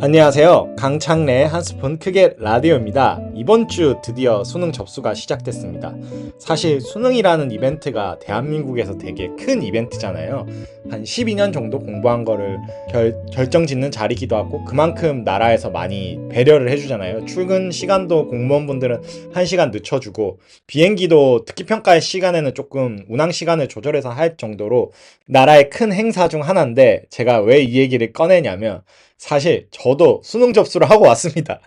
안녕하세요. 강창래의 한 스푼 크게 라디오입니다. 이번 주 드디어 수능 접수가 시작됐습니다. 사실 수능이라는 이벤트가 대한민국에서 되게 큰 이벤트잖아요. 한 12년 정도 공부한 거를 결정짓는 자리기도 하고 그만큼 나라에서 많이 배려를 해주잖아요. 출근 시간도 공무원분들은 1시간 늦춰주고 비행기도 특기평가의 시간에는 조금 운항 시간을 조절해서 할 정도로 나라의 큰 행사 중 하나인데 제가 왜 이 얘기를 꺼내냐면 사실 저도 수능 접수를 하고 왔습니다.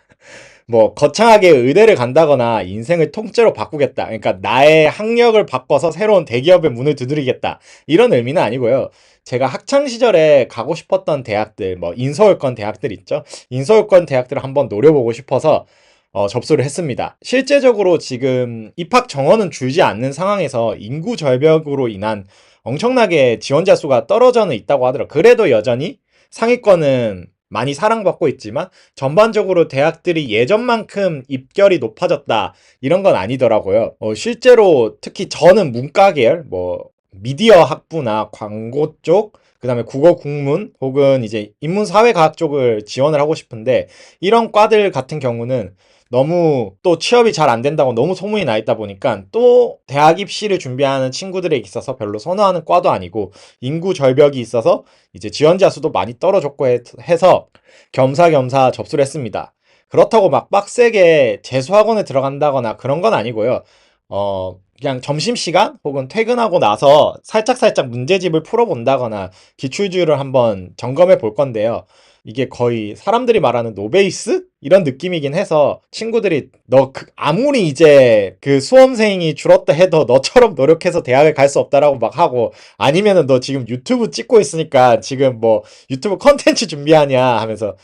뭐 거창하게 의대를 간다거나 인생을 통째로 바꾸겠다. 그러니까 나의 학력을 바꿔서 새로운 대기업의 문을 두드리겠다. 이런 의미는 아니고요. 제가 학창 시절에 가고 싶었던 대학들, 뭐 인서울권 대학들 있죠. 인서울권 대학들을 한번 노려보고 싶어서 접수를 했습니다. 실제적으로 지금 입학 정원은 줄지 않는 상황에서 인구 절벽으로 인한 엄청나게 지원자 수가 떨어져는 있다고 하더라고요. 그래도 여전히 상위권은 많이 사랑받고 있지만 전반적으로 대학들이 예전만큼 입결이 높아졌다 이런 건 아니더라고요. 실제로 특히 저는 문과 계열 뭐 미디어 학부나 광고 쪽 그다음에 국어 국문 혹은 이제 인문사회과학 쪽을 지원을 하고 싶은데 이런 과들 같은 경우는 너무 또 취업이 잘 안 된다고 너무 소문이 나 있다 보니까 또 대학 입시를 준비하는 친구들에게 있어서 별로 선호하는 과도 아니고 인구 절벽이 있어서 이제 지원자 수도 많이 떨어졌고 해서 겸사겸사 접수를 했습니다. 그렇다고 막 빡세게 재수학원에 들어간다거나 그런 건 아니고요. 그냥 점심시간 혹은 퇴근하고 나서 살짝살짝 문제집을 풀어본다거나 기출주의를 한번 점검해 볼 건데요. 이게 거의 사람들이 말하는 노베이스? 이런 느낌이긴 해서 친구들이 너 아무리 이제 그 수험생이 줄었다 해도 너처럼 노력해서 대학을 갈 수 없다라고 막 하고 아니면은 너 지금 유튜브 찍고 있으니까 지금 뭐 유튜브 컨텐츠 준비하냐 하면서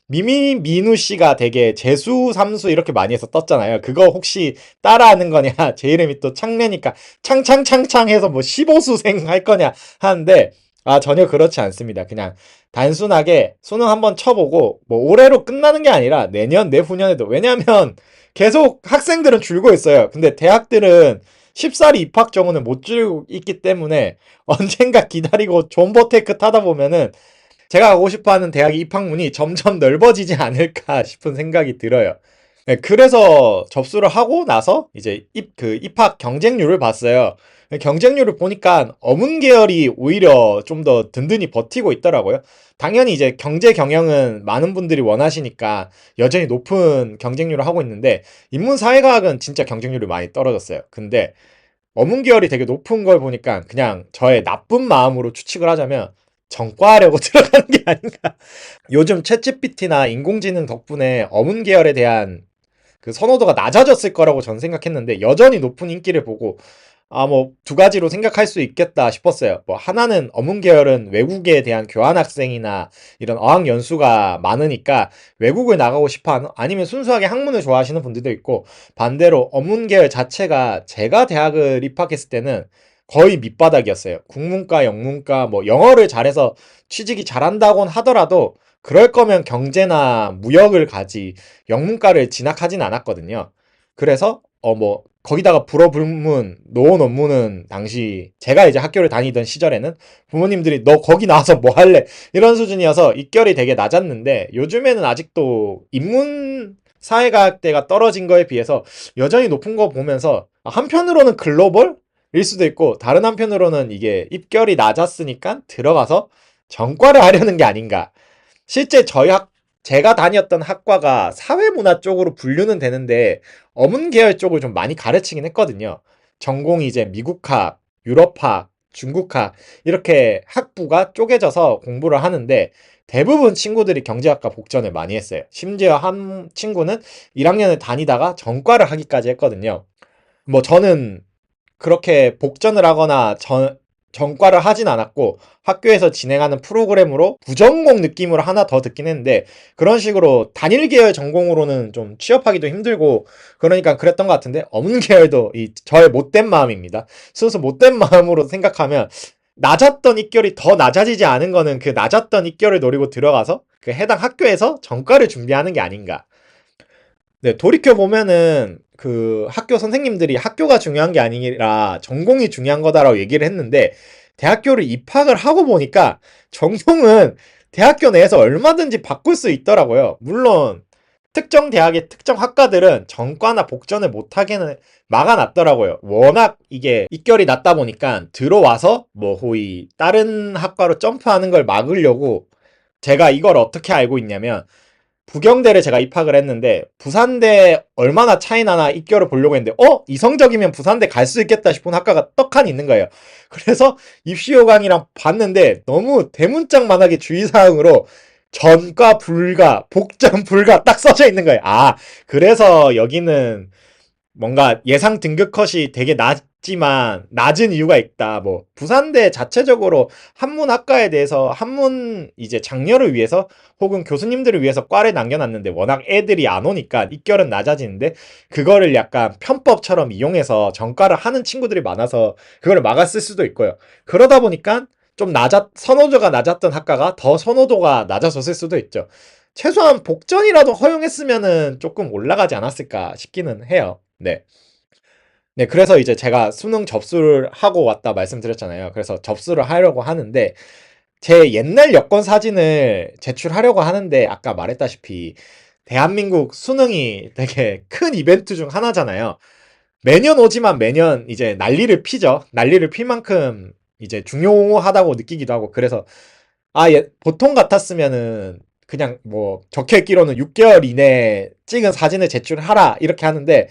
민우 씨가 되게 재수, 삼수 이렇게 많이 해서 떴잖아요. 그거 혹시 따라하는 거냐? 제 이름이 또 창래니까 창창창창 해서 뭐 15수생 할 거냐 하는데 전혀 그렇지 않습니다. 그냥 단순하게 수능 한번 쳐보고 뭐 올해로 끝나는 게 아니라 내년, 내후년에도 왜냐면 계속 학생들은 줄고 있어요. 근데 대학들은 쉽사리 입학 정원을 못 줄고 있기 때문에 언젠가 기다리고 존버테이크 타다 보면은 제가 가고 싶어하는 대학 입학문이 점점 넓어지지 않을까 싶은 생각이 들어요. 네, 그래서 접수를 하고 나서 이제 입학 경쟁률을 봤어요. 경쟁률을 보니까 어문 계열이 오히려 좀 더 든든히 버티고 있더라고요. 당연히 이제 경제 경영은 많은 분들이 원하시니까 여전히 높은 경쟁률을 하고 있는데 인문사회과학은 진짜 경쟁률이 많이 떨어졌어요. 근데 어문 계열이 되게 높은 걸 보니까 그냥 저의 나쁜 마음으로 추측을 하자면 전과하려고 들어가는 게 아닌가. 요즘 챗GPT나 인공지능 덕분에 어문 계열에 대한 그 선호도가 낮아졌을 거라고 전 생각했는데 여전히 높은 인기를 보고 뭐 두 가지로 생각할 수 있겠다 싶었어요. 뭐 하나는 어문 계열은 외국에 대한 교환 학생이나 이런 어학 연수가 많으니까 외국을 나가고 싶어 하는 아니면 순수하게 학문을 좋아하시는 분들도 있고 반대로 어문 계열 자체가 제가 대학을 입학했을 때는 거의 밑바닥이었어요. 국문과, 영문과 뭐 영어를 잘해서 취직이 잘한다곤 하더라도 그럴 거면 경제나 무역을 가지 영문과를 진학하진 않았거든요. 그래서 뭐 거기다가 불어불문 노원 업무는 당시 제가 이제 학교를 다니던 시절에는 부모님들이 너 거기 나와서 뭐 할래 이런 수준이어서 입결이 되게 낮았는데 요즘에는 아직도 인문 사회과학대가 떨어진 거에 비해서 여전히 높은 거 보면서 한편으로는 글로벌 일 수도 있고 다른 한편으로는 이게 입결이 낮았으니까 들어가서 전과를 하려는 게 아닌가. 실제 제가 다녔던 학과가 사회문화 쪽으로 분류는 되는데 어문 계열 쪽을 좀 많이 가르치긴 했거든요. 전공이 이제 미국학, 유럽학, 중국학 이렇게 학부가 쪼개져서 공부를 하는데 대부분 친구들이 경제학과 복전을 많이 했어요. 심지어 한 친구는 1학년을 다니다가 전과를 하기까지 했거든요. 뭐 저는 그렇게 복전을 하거나 전과를 하진 않았고 학교에서 진행하는 프로그램으로 부전공 느낌으로 하나 더 듣긴 했는데 그런 식으로 단일 계열 전공으로는 좀 취업하기도 힘들고 그러니까 그랬던 것 같은데 어문 계열도 저의 못된 마음입니다. 순수 못된 마음으로 생각하면 낮았던 입결이 더 낮아지지 않은 거는 그 낮았던 입결을 노리고 들어가서 그 해당 학교에서 전과를 준비하는 게 아닌가. 네, 돌이켜보면은 그 학교 선생님들이 학교가 중요한 게 아니라 전공이 중요한 거다라고 얘기를 했는데 대학교를 입학을 하고 보니까 전공은 대학교 내에서 얼마든지 바꿀 수 있더라고요. 물론 특정 대학의 특정 학과들은 전과나 복전을 못하게는 막아놨더라고요. 워낙 이게 입결이 낮다 보니까 들어와서 뭐 호의 다른 학과로 점프하는 걸 막으려고 제가 이걸 어떻게 알고 있냐면 부경대를 제가 입학을 했는데 부산대 얼마나 차이 나나 입결을 보려고 했는데 이성적이면 부산대 갈 수 있겠다 싶은 학과가 떡하니 있는 거예요. 그래서 입시 요강이랑 봤는데 너무 대문짝만하게 주의사항으로 전과 불가, 복전 불가 딱 써져 있는 거예요. 아, 그래서 여기는 뭔가 예상 등급 컷이 되게 낮지만 낮은 이유가 있다. 뭐 부산대 자체적으로 한문학과에 대해서 한문 이제 장려를 위해서 혹은 교수님들을 위해서 과를 남겨놨는데 워낙 애들이 안 오니까 입결은 낮아지는데 그거를 약간 편법처럼 이용해서 전과를 하는 친구들이 많아서 그걸 막았을 수도 있고요. 그러다 보니까 좀 선호도가 낮았던 학과가 더 선호도가 낮아졌을 수도 있죠. 최소한 복전이라도 허용했으면은 조금 올라가지 않았을까 싶기는 해요. 네. 네, 그래서 이제 제가 수능 접수를 하고 왔다 말씀드렸잖아요. 그래서 접수를 하려고 하는데, 제 옛날 여권 사진을 제출하려고 하는데, 아까 말했다시피, 대한민국 수능이 되게 큰 이벤트 중 하나잖아요. 매년 오지만 매년 이제 난리를 피죠. 난리를 필 만큼 이제 중요하다고 느끼기도 하고, 그래서, 보통 같았으면은, 그냥 뭐, 적혀 있기로는 6개월 이내에 찍은 사진을 제출하라, 이렇게 하는데,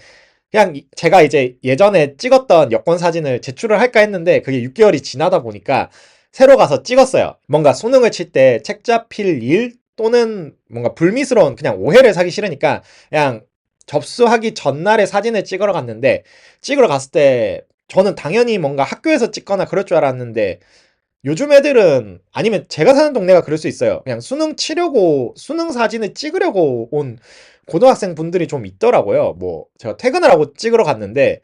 그냥 제가 이제 예전에 찍었던 여권 사진을 제출을 할까 했는데 그게 6개월이 지나다 보니까 새로 가서 찍었어요. 뭔가 수능을 칠 때 책잡힐 일 또는 뭔가 불미스러운 그냥 오해를 사기 싫으니까 그냥 접수하기 전날에 사진을 찍으러 갔는데 찍으러 갔을 때 저는 당연히 뭔가 학교에서 찍거나 그럴 줄 알았는데 요즘 애들은 아니면 제가 사는 동네가 그럴 수 있어요. 그냥 수능 치려고 수능 사진을 찍으려고 온 고등학생 분들이 좀 있더라고요. 뭐 제가 퇴근을 하고 찍으러 갔는데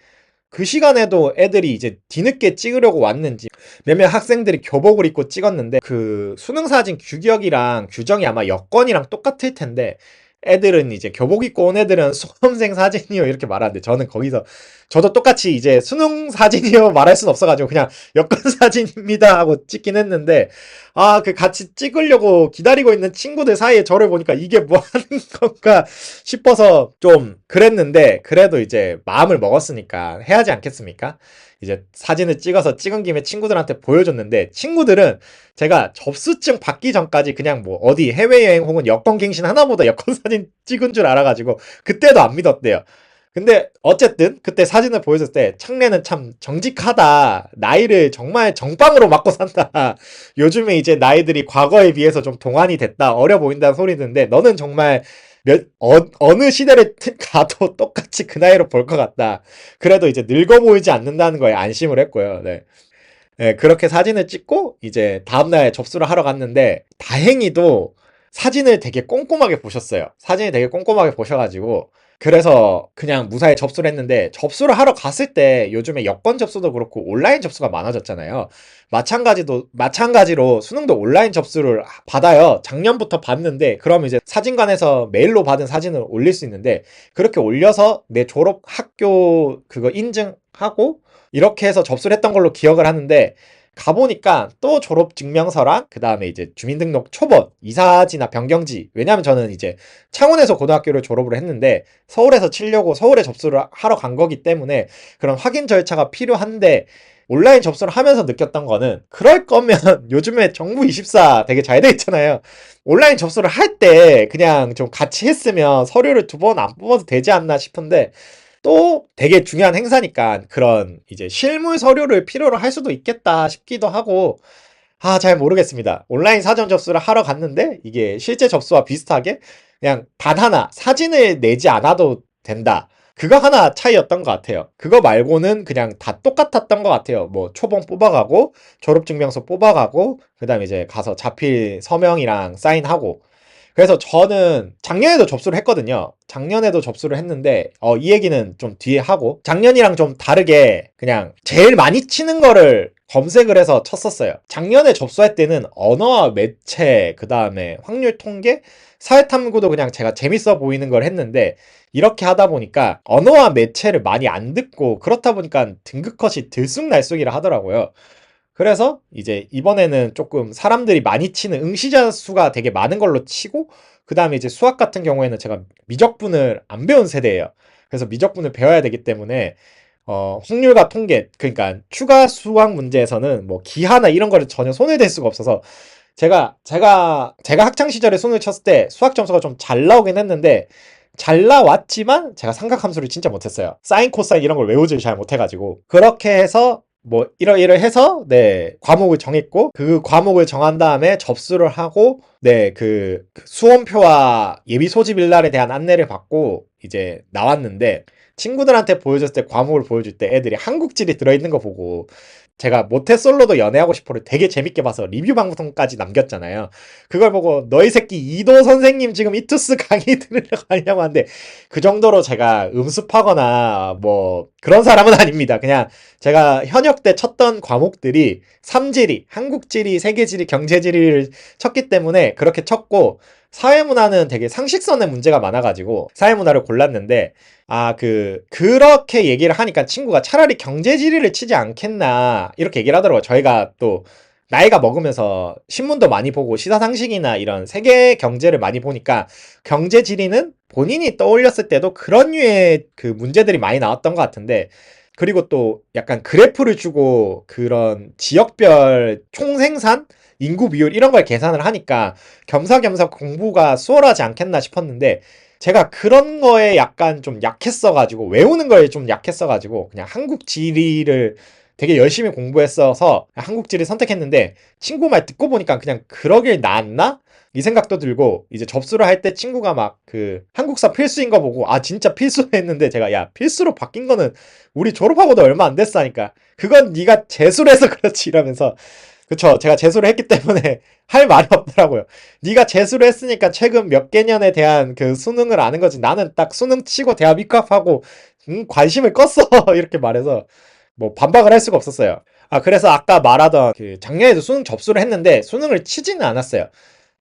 그 시간에도 애들이 이제 뒤늦게 찍으려고 왔는지 몇몇 학생들이 교복을 입고 찍었는데 그 수능 사진 규격이랑 규정이 아마 여권이랑 똑같을 텐데 애들은 이제 교복 입고 온 애들은 수험생 사진이요 이렇게 말하는데 저는 거기서 저도 똑같이 이제 수능 사진이요 말할 순 없어가지고 그냥 여권 사진입니다 하고 찍긴 했는데 그 같이 찍으려고 기다리고 있는 친구들 사이에 저를 보니까 이게 뭐 하는 건가 싶어서 좀 그랬는데 그래도 이제 마음을 먹었으니까 해야지 않겠습니까? 이제 사진을 찍어서 찍은 김에 친구들한테 보여줬는데 친구들은 제가 접수증 받기 전까지 그냥 뭐 어디 해외여행 혹은 여권 갱신 하나보다 여권 사진 찍은 줄 알아가지고 그때도 안 믿었대요. 근데 어쨌든 그때 사진을 보여줬을 때 창래는 참 정직하다. 나이를 정말 정방으로 맞고 산다. 요즘에 이제 나이들이 과거에 비해서 좀 동안이 됐다. 어려 보인다는 소리 듣는데 너는 정말 어느 시대를 가도 똑같이 그 나이로 볼 것 같다. 그래도 이제 늙어 보이지 않는다는 거에 안심을 했고요. 네. 네, 그렇게 사진을 찍고 이제 다음날 접수를 하러 갔는데 다행히도 사진을 되게 꼼꼼하게 보셨어요. 사진을 되게 꼼꼼하게 보셔가지고 그래서 그냥 무사히 접수를 했는데 접수를 하러 갔을 때 요즘에 여권 접수도 그렇고 온라인 접수가 많아졌잖아요. 마찬가지로 수능도 온라인 접수를 받아요. 작년부터 받는데 그럼 이제 사진관에서 메일로 받은 사진을 올릴 수 있는데 그렇게 올려서 내 졸업 학교 그거 인증하고 이렇게 해서 접수를 했던 걸로 기억을 하는데 가보니까 또 졸업증명서랑 그 다음에 이제 주민등록 초본, 이사지나 변경지 왜냐면 저는 이제 창원에서 고등학교를 졸업을 했는데 서울에서 치려고 서울에 접수를 하러 간 거기 때문에 그런 확인 절차가 필요한데 온라인 접수를 하면서 느꼈던 거는 그럴 거면 요즘에 정부24 되게 잘 돼 있잖아요. 온라인 접수를 할 때 그냥 좀 같이 했으면 서류를 2번 안 뽑아도 되지 않나 싶은데 또 되게 중요한 행사니까 그런 이제 실물 서류를 필요로 할 수도 있겠다 싶기도 하고 잘 모르겠습니다. 온라인 사전 접수를 하러 갔는데 이게 실제 접수와 비슷하게 그냥 단 하나 사진을 내지 않아도 된다. 그거 하나 차이였던 것 같아요. 그거 말고는 그냥 다 똑같았던 것 같아요. 뭐 초봉 뽑아가고 졸업증명서 뽑아가고 그 다음에 이제 가서 자필 서명이랑 사인하고 그래서 저는 작년에도 접수를 했거든요. 작년에도 접수를 했는데 이 얘기는 좀 뒤에 하고 작년이랑 좀 다르게 그냥 제일 많이 치는 거를 검색을 해서 쳤었어요. 작년에 접수할 때는 언어와 매체 그 다음에 확률 통계 사회탐구도 그냥 제가 재밌어 보이는 걸 했는데 이렇게 하다 보니까 언어와 매체를 많이 안 듣고 그렇다 보니까 등급 컷이 들쑥날쑥이라 하더라고요. 그래서 이제 이번에는 조금 사람들이 많이 치는 응시자 수가 되게 많은 걸로 치고, 그 다음에 이제 수학 같은 경우에는 제가 미적분을 안 배운 세대예요. 그래서 미적분을 배워야 되기 때문에 확률과 통계, 그러니까 추가 수학 문제에서는 뭐 기하나 이런 거를 전혀 손을 댈 수가 없어서, 제가 학창 시절에 손을 쳤을 때 수학 점수가 좀 잘 나오긴 했는데, 잘 나왔지만 제가 삼각함수를 진짜 못했어요. 사인, 코사인 이런 걸 외우질 잘 못해가지고. 그렇게 해서 뭐 이러이러 해서 네 과목을 정했고, 그 과목을 정한 다음에 접수를 하고, 네 그 수험표와 예비 소집 일날에 대한 안내를 받고 이제 나왔는데, 친구들한테 보여줬을 때, 과목을 보여줄 때 애들이 한국지리 들어있는 거 보고, 제가 모태솔로도 연애하고 싶어를 되게 재밌게 봐서 리뷰 방송까지 남겼잖아요. 그걸 보고 너희 새끼 이도 선생님 지금 이투스 강의 들으려고 하냐고 하는데, 그 정도로 제가 음습하거나 뭐 그런 사람은 아닙니다. 그냥 제가 현역 때 쳤던 과목들이 삼지리, 한국지리, 세계지리, 경제지리를 쳤기 때문에 그렇게 쳤고, 사회문화는 되게 상식선의 문제가 많아가지고 사회문화를 골랐는데, 그렇게 얘기를 하니까 친구가 차라리 경제지리를 치지 않겠나 이렇게 얘기를 하더라고요. 저희가 또 나이가 먹으면서 신문도 많이 보고 시사상식이나 이런 세계 경제를 많이 보니까, 경제지리는 본인이 떠올렸을 때도 그런 류의 그 문제들이 많이 나왔던 것 같은데, 그리고 또 약간 그래프를 주고 그런 지역별 총생산, 인구 비율 이런 걸 계산을 하니까 겸사겸사 공부가 수월하지 않겠나 싶었는데, 제가 그런 거에 약간 좀 약했어가지고, 외우는 거에 좀 약했어가지고 그냥 한국 지리를 되게 열심히 공부했어서 한국 지리 선택했는데, 친구 말 듣고 보니까 그냥 그러길 낫나? 이 생각도 들고, 이제 접수를 할 때 친구가 막 그 한국사 필수인 거 보고 진짜 필수로 했는데, 제가 야 필수로 바뀐 거는 우리 졸업하고도 얼마 안 됐어 하니까, 그건 네가 재수를 해서 그렇지 이러면서, 그쵸, 제가 재수를 했기 때문에 할 말이 없더라고요. 네가 재수를 했으니까 최근 몇 개년에 대한 그 수능을 아는 거지, 나는 딱 수능 치고 대학 입학하고 관심을 껐어 이렇게 말해서 뭐 반박을 할 수가 없었어요. 그래서 아까 말하던 그 작년에도 수능 접수를 했는데 수능을 치지는 않았어요.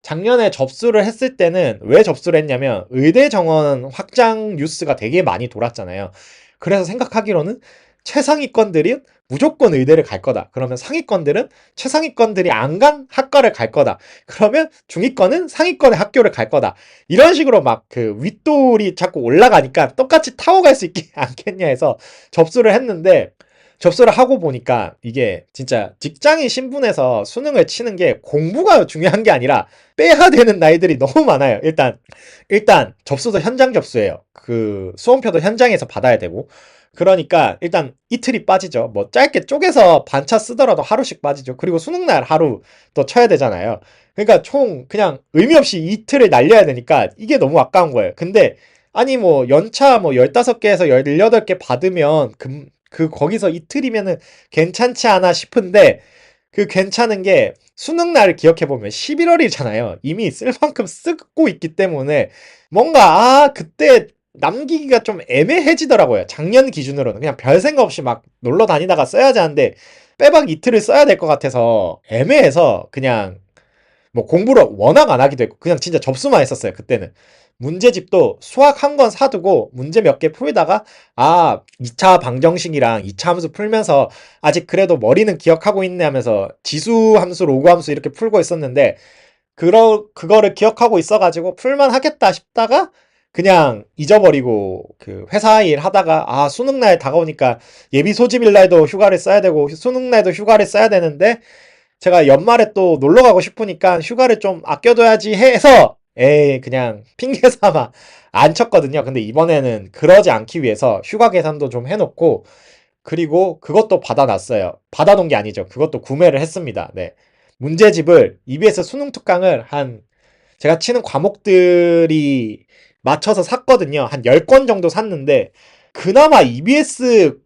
작년에 접수를 했을 때는 왜 접수를 했냐면, 의대 정원 확장 뉴스가 되게 많이 돌았잖아요. 그래서 생각하기로는 최상위권들이 무조건 의대를 갈 거다. 그러면 상위권들은 최상위권들이 안 간 학과를 갈 거다. 그러면 중위권은 상위권의 학교를 갈 거다. 이런 식으로 막 그 윗돌이 자꾸 올라가니까 똑같이 타고 갈 수 있지 않겠냐 해서 접수를 했는데, 접수를 하고 보니까 이게 진짜 직장인 신분에서 수능을 치는 게 공부가 중요한 게 아니라 빼야 되는 나이들이 너무 많아요. 일단 접수도 현장 접수예요. 그 수험표도 현장에서 받아야 되고, 그러니까 일단 이틀이 빠지죠. 뭐 짧게 쪼개서 반차 쓰더라도 하루씩 빠지죠. 그리고 수능날 하루 또 쳐야 되잖아요. 그러니까 총 그냥 의미 없이 이틀을 날려야 되니까 이게 너무 아까운 거예요. 근데 아니 뭐 연차 뭐 15개에서 18개 받으면 거기서 이틀이면은 괜찮지 않아 싶은데, 그 괜찮은 게 수능 날을 기억해 보면 11월이잖아요. 이미 쓸 만큼 쓰고 있기 때문에 뭔가 그때 남기기가 좀 애매해지더라고요. 작년 기준으로는 그냥 별 생각 없이 막 놀러 다니다가 써야지 하는데, 빼박 이틀을 써야 될 것 같아서 애매해서 그냥 뭐 공부를 워낙 안 하기도 했고 그냥 진짜 접수만 했었어요. 그때는 문제집도 수학 한 권 사두고 문제 몇 개 풀다가 2차 방정식이랑 2차 함수 풀면서 아직 그래도 머리는 기억하고 있네 하면서 지수 함수, 로그 함수 이렇게 풀고 있었는데, 그거를 기억하고 있어가지고 풀만 하겠다 싶다가 그냥 잊어버리고, 그 회사 일 하다가 수능날 다가오니까 예비 소집일 날도 휴가를 써야 되고 수능날도 휴가를 써야 되는데, 제가 연말에 또 놀러 가고 싶으니까 휴가를 좀 아껴둬야지 해서 에이 그냥 핑계 삼아 안 쳤거든요. 근데 이번에는 그러지 않기 위해서 휴가 계산도 좀 해놓고, 그리고 그것도 받아놨어요. 받아놓은 게 아니죠. 그것도 구매를 했습니다. 네. 문제집을 EBS 수능 특강을 제가 치는 과목들이 맞춰서 샀거든요. 한 10권 정도 샀는데, 그나마 EBS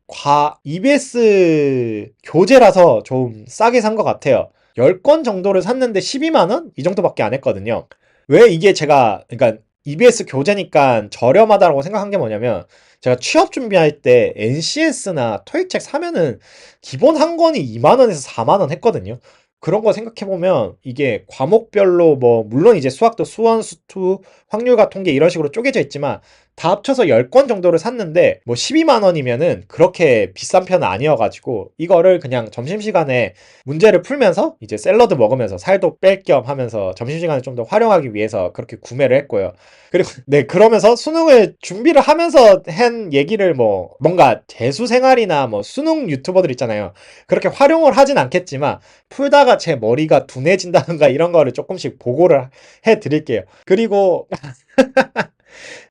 교재라서 좀 싸게 산 것 같아요. 10권 정도를 샀는데 12만원? 이 정도밖에 안 했거든요. 왜 이게 그러니까 EBS 교재니까 저렴하다고 생각한 게 뭐냐면, 제가 취업 준비할 때 NCS나 토익 책 사면은 기본 한 권이 2만원에서 4만원 했거든요. 그런 거 생각해보면 이게 과목별로 뭐 물론 이제 수학도 수원, 수투, 확률과 통계 이런 식으로 쪼개져 있지만 다 합쳐서 10권 정도를 샀는데 뭐 12만 원이면은 그렇게 비싼 편은 아니어가지고 이거를 그냥 점심시간에 문제를 풀면서 이제 샐러드 먹으면서 살도 뺄 겸 하면서 점심시간에 좀 더 활용하기 위해서 그렇게 구매를 했고요. 그리고 네, 그러면서 수능을 준비를 하면서 한 얘기를 뭐 뭔가 재수 생활이나 뭐 수능 유튜버들 있잖아요. 그렇게 활용을 하진 않겠지만 풀다가 제 머리가 둔해진다든가 이런 거를 조금씩 보고를 해 드릴게요. 그리고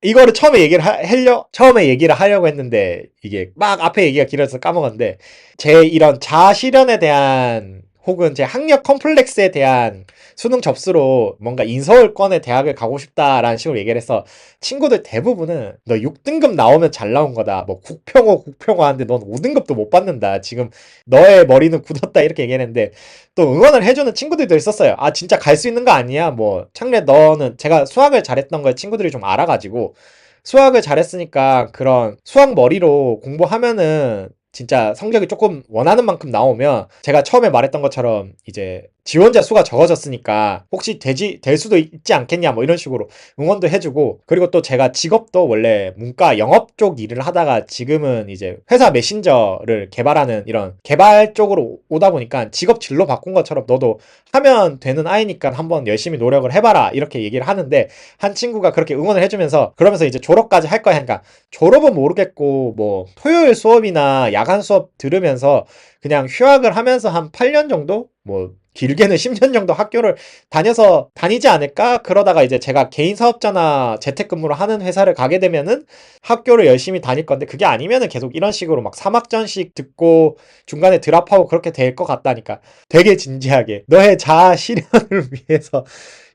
이거를 처음에 얘기를 하려고 했는데 이게 막 앞에 얘기가 길어서 까먹었는데 제 이런 자아실현에 대한 혹은 제 학력 컴플렉스에 대한 수능 접수로 뭔가 인서울권의 대학을 가고 싶다라는 식으로 얘기를 해서 친구들 대부분은 너 6등급 나오면 잘 나온 거다. 뭐 국평호 하는데 넌 5등급도 못 받는다. 지금 너의 머리는 굳었다 이렇게 얘기했는데 또 응원을 해주는 친구들도 있었어요. 아 진짜 갈 수 있는 거 아니야? 뭐 창래 너는 제가 수학을 잘했던 걸 친구들이 좀 알아가지고 수학을 잘했으니까 그런 수학 머리로 공부하면은 진짜 성적이 조금 원하는 만큼 나오면 제가 처음에 말했던 것처럼 이제 지원자 수가 적어졌으니까 혹시 될 수도 있지 않겠냐 뭐 이런 식으로 응원도 해주고 그리고 또 제가 직업도 원래 문과 영업 쪽 일을 하다가 지금은 이제 회사 메신저를 개발하는 이런 개발 쪽으로 오다 보니까 직업 진로 바꾼 것처럼 너도 하면 되는 아이니까 한번 열심히 노력을 해봐라 이렇게 얘기를 하는데 한 친구가 그렇게 응원을 해주면서 그러면서 이제 졸업까지 할 거야 하니까 졸업은 모르겠고 뭐 토요일 수업이나 야간 수업 들으면서 그냥 휴학을 하면서 한 8년 정도 뭐 길게는 10년 정도 학교를 다니지 않을까? 그러다가 이제 제가 개인 사업자나 재택근무를 하는 회사를 가게 되면은 학교를 열심히 다닐 건데 그게 아니면은 계속 이런 식으로 막 3학전씩 듣고 중간에 드랍하고 그렇게 될 것 같다니까. 되게 진지하게 너의 자아 실현을 위해서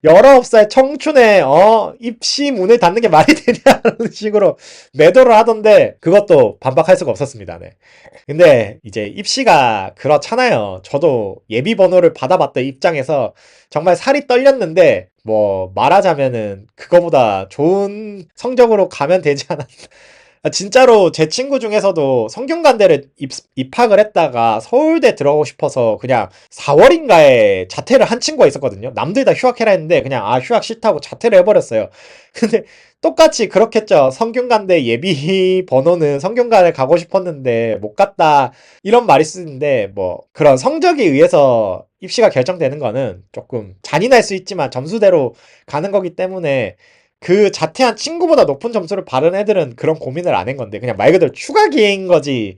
19살 청춘에 입시 문을 닫는 게 말이 되냐는 식으로 매도를 하던데 그것도 반박할 수가 없었습니다. 네. 근데 이제 입시가 그렇잖아요. 저도 예비 번호를 받아봤던 입장에서 정말 살이 떨렸는데 뭐 말하자면은 그거보다 좋은 성적으로 가면 되지 않았나. 진짜로 제 친구 중에서도 성균관대를 입학을 했다가 서울대 들어가고 싶어서 그냥 4월인가에 자퇴를 한 친구가 있었거든요. 남들 다 휴학해라 했는데 그냥 휴학 싫다고 자퇴를 해버렸어요. 근데 똑같이 그렇겠죠. 성균관대 예비 번호는 성균관에 가고 싶었는데 못 갔다 이런 말이 쓰는데 뭐 그런 성적에 의해서 입시가 결정되는 거는 조금 잔인할 수 있지만 점수대로 가는 거기 때문에 그 자퇴한 친구보다 높은 점수를 받은 애들은 그런 고민을 안 한 건데 그냥 말 그대로 추가 기회인 거지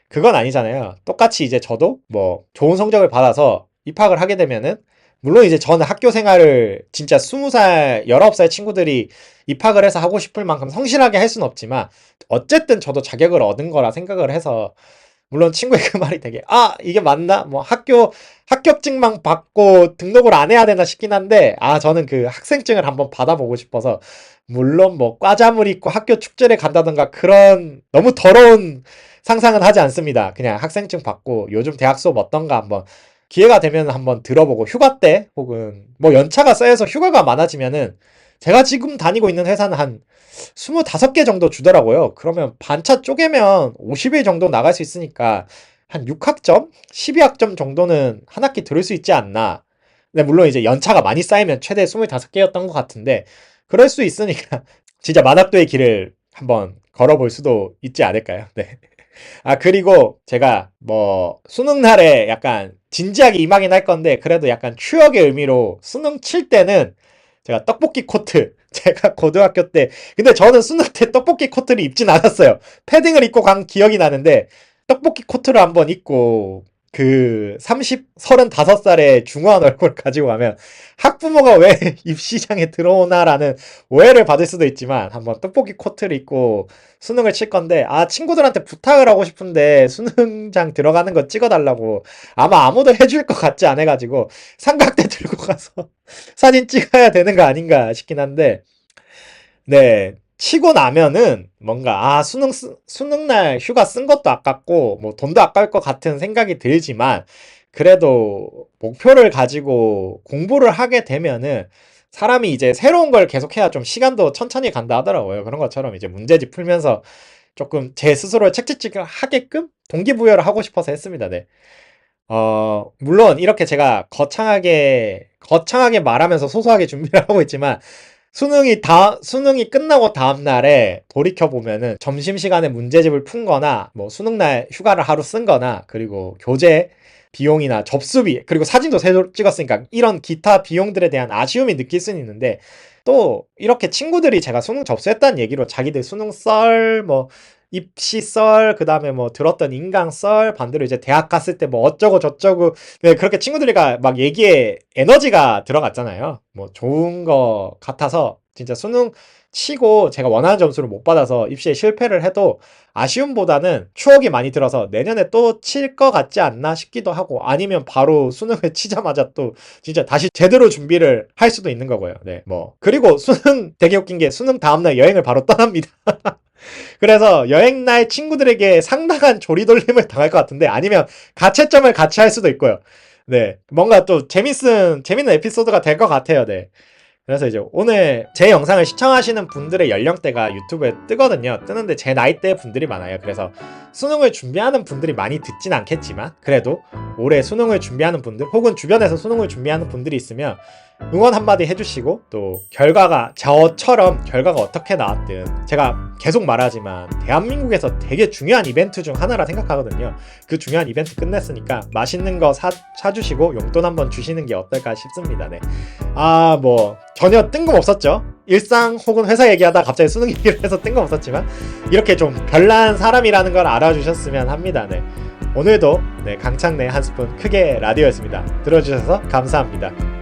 그건 아니잖아요. 똑같이 이제 저도 뭐 좋은 성적을 받아서 입학을 하게 되면은 물론 이제 저는 학교 생활을 진짜 20살, 19살 친구들이 입학을 해서 하고 싶을 만큼 성실하게 할 수는 없지만 어쨌든 저도 자격을 얻은 거라 생각을 해서 물론 친구의 그 말이 되게 이게 맞나? 뭐 합격증만 받고 등록을 안 해야 되나 싶긴 한데 저는 그 학생증을 한번 받아보고 싶어서 물론 뭐 과자물 입고 학교 축제를 간다던가 그런 너무 더러운 상상은 하지 않습니다. 그냥 학생증 받고 요즘 대학 수업 어떤가 한번 기회가 되면 한번 들어보고 휴가 때 혹은 뭐 연차가 쌓여서 휴가가 많아지면은 제가 지금 다니고 있는 회사는 한 25개 정도 주더라고요. 그러면 반차 쪼개면 50일 정도 나갈 수 있으니까 한 6학점? 12학점 정도는 한 학기 들을 수 있지 않나. 근데 물론 이제 연차가 많이 쌓이면 최대 25개였던 것 같은데 그럴 수 있으니까 진짜 만학도의 길을 한번 걸어볼 수도 있지 않을까요? 네. 그리고 제가 뭐 수능 날에 약간 진지하게 임하긴 할 건데 그래도 약간 추억의 의미로 수능 칠 때는 제가 떡볶이 코트 제가 고등학교 때 근데 저는 수능 때 떡볶이 코트를 입진 않았어요. 패딩을 입고 간 기억이 나는데 떡볶이 코트를 한번 입고 그 35살의 중후한 얼굴을 가지고 가면 학부모가 왜 입시장에 들어오나라는 오해를 받을 수도 있지만 한번 떡볶이 코트를 입고 수능을 칠 건데 친구들한테 부탁을 하고 싶은데 수능장 들어가는 거 찍어달라고 아마 아무도 해줄 것 같지 않아가지고 삼각대 들고 가서 사진 찍어야 되는 거 아닌가 싶긴 한데 네. 치고 나면은 뭔가 수능날 휴가 쓴 것도 아깝고 뭐 돈도 아까울 것 같은 생각이 들지만 그래도 목표를 가지고 공부를 하게 되면은 사람이 이제 새로운 걸 계속해야 좀 시간도 천천히 간다 하더라고요. 그런 것처럼 이제 문제집 풀면서 조금 제 스스로를 책찍질 하게끔 동기부여를 하고 싶어서 했습니다. 네. 물론 이렇게 제가 거창하게 말하면서 소소하게 준비를 하고 있지만 수능이 끝나고 다음날에 돌이켜보면은 점심시간에 문제집을 푼거나, 뭐 수능날 휴가를 하루 쓴거나, 그리고 교재 비용이나 접수비, 그리고 사진도 새로 찍었으니까 이런 기타 비용들에 대한 아쉬움이 느낄 수는 있는데, 또 이렇게 친구들이 제가 수능 접수했다는 얘기로 자기들 수능 썰, 뭐 입시 썰, 그 다음에 뭐 들었던 인강 썰, 반대로 이제 대학 갔을 때 뭐 어쩌고 저쩌고, 네, 그렇게 친구들이가 막 얘기에 에너지가 들어갔잖아요. 뭐 좋은 거 같아서 진짜 수능 치고 제가 원하는 점수를 못 받아서 입시에 실패를 해도 아쉬움보다는 추억이 많이 들어서 내년에 또 칠 것 같지 않나 싶기도 하고, 아니면 바로 수능을 치자마자 또 진짜 다시 제대로 준비를 할 수도 있는 거고요. 네, 뭐. 그리고 수능 되게 웃긴 게 수능 다음날 여행을 바로 떠납니다. 그래서 여행날 친구들에게 상당한 조리돌림을 당할 것 같은데, 아니면 가채점을 같이 할 수도 있고요. 네, 뭔가 또 재밌는 에피소드가 될 것 같아요. 네. 그래서 이제 오늘 제 영상을 시청하시는 분들의 연령대가 유튜브에 뜨거든요. 뜨는데 제 나이대 분들이 많아요. 그래서 수능을 준비하는 분들이 많이 듣진 않겠지만, 그래도 올해 수능을 준비하는 분들, 혹은 주변에서 수능을 준비하는 분들이 있으면 응원 한마디 해주시고, 또 저처럼 결과가 어떻게 나왔든, 제가 계속 말하지만 대한민국에서 되게 중요한 이벤트 중 하나라 생각하거든요. 그 중요한 이벤트 끝냈으니까 맛있는 거 사주시고 용돈 한번 주시는 게 어떨까 싶습니다. 네. 뭐 전혀 뜬금없었죠. 일상 혹은 회사 얘기하다 갑자기 수능 얘기를 해서 뜬금없었지만, 이렇게 좀 별난 사람이라는 걸 알아주셨으면 합니다. 네. 오늘도 강창래 한 스푼 크게 라디오였습니다. 들어주셔서 감사합니다.